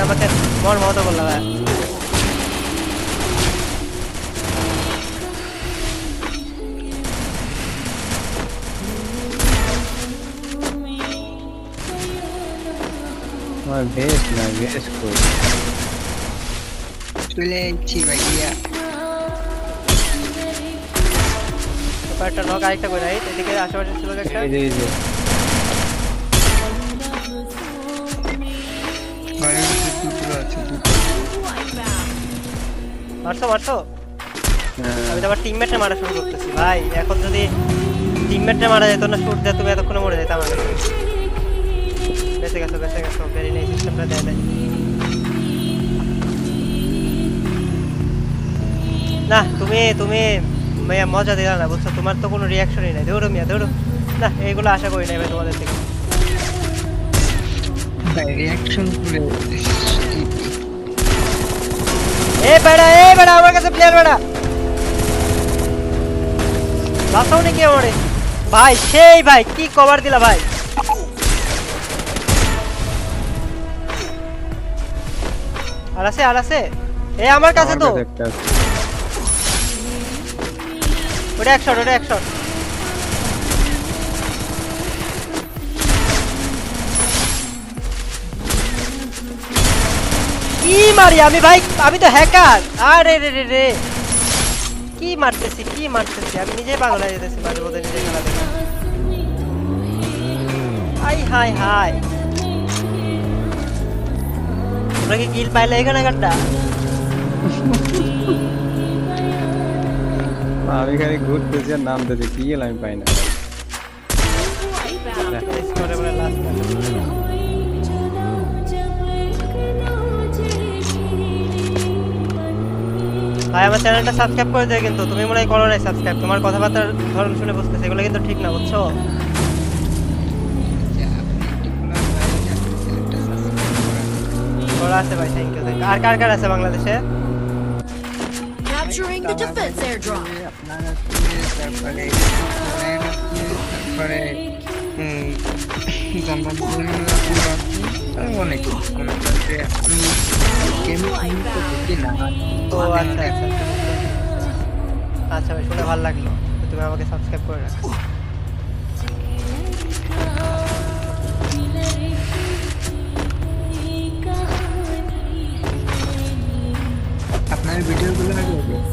আমাকে মন মতো বললা ভাই আমার ভেস্ট না ভেস্ট কই চলে যাচ্ছি ভাইয়া। একটা নক আরেকটা করে রাইট এদিকে আশেপাশে ছিল একটা এই যে ঘরের ভিতরে দুটো আছে, দুটো। মারছো আমি তো আবার টিমমেটে মারা শুরু করতেছি ভাই এখন যদি টিমমেটে মারা যেত না শুট দিয়ে তুমি এতক্ষণে মরে যেতাম আমি বেঁচে গেছো ভেরি নাইস সিস্টেমটা দেয় নাই না তুমি মিয়া মজা দিলা না বুঝছো তোমার তো কোনো রিয়াকশনই নাই দৌড়ো মিয়া দৌড়ো না এইগুলো আশা করি নাই ভাই তোমাদের থেকে ভাই রিয়াকশন করে এ বেড়া আমার কাছে প্লেয়ার বেড়া বাঁচাও নাকি আমারে ভাই সেই ভাই কি কভার দিলা ভাই আর আছে এ আমার কাছে তো ওটা এক শট কি মারি আমি ভাই আমি তো হ্যাকার আরে রে কি মারতেছি আমি নিজেই পাগল হয়ে যেতেছি মাঝে মধ্যে নিজে খেলা দেখে হাই তোমরা কি কিল পাইলে এখানে গাড্ডা আমি খালি ঘুরতেছি আর নাম দিতে কি গেল আমি পাই না ভাই আমার চ্যানেলটা সাবস্ক্রাইব করে দিও কিন্তু তুমি মনে হয় করো নাই সাবস্ক্রাইব তোমার কথাবার্তার ধরন শুনে বুঝতেছি এগুলো কিন্তু ঠিক না বুঝছো করা আছে ভাই থ্যাংক ইউ আর কার আছে বাংলাদেশে Capturing the defense airdrop. আপনার তারপরে অনেক ও আচ্ছা ভাই শুনে ভালো লাগলো তুমি আমাকে সাবস্ক্রাইব করে রাখো আপনার ভিডিওগুলো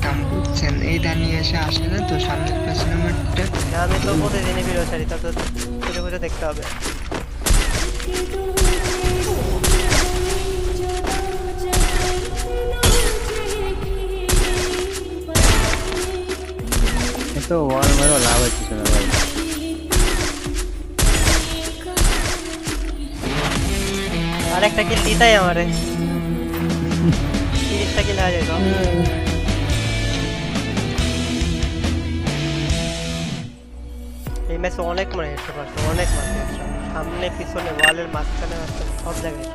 কাম করছেন এই দাঁড়িয়ে এসে আসে না তো সামনের পেছনের মাঠটা আমি তো প্রতিদিনই ভিডিও ছাড়ি তো খুঁজে দেখতে হবে তো ওয়াল মেরো লাভ হচ্ছে না ভাই আরেকটা কিল দিতাই আমারে 30টা কিল হয়ে যায় এই ম্যাচে অনেক মানে হেডশট মারছে অনেক মারছে সামনে পিছনে ওয়ালের মাঝখানে সব জায়গায়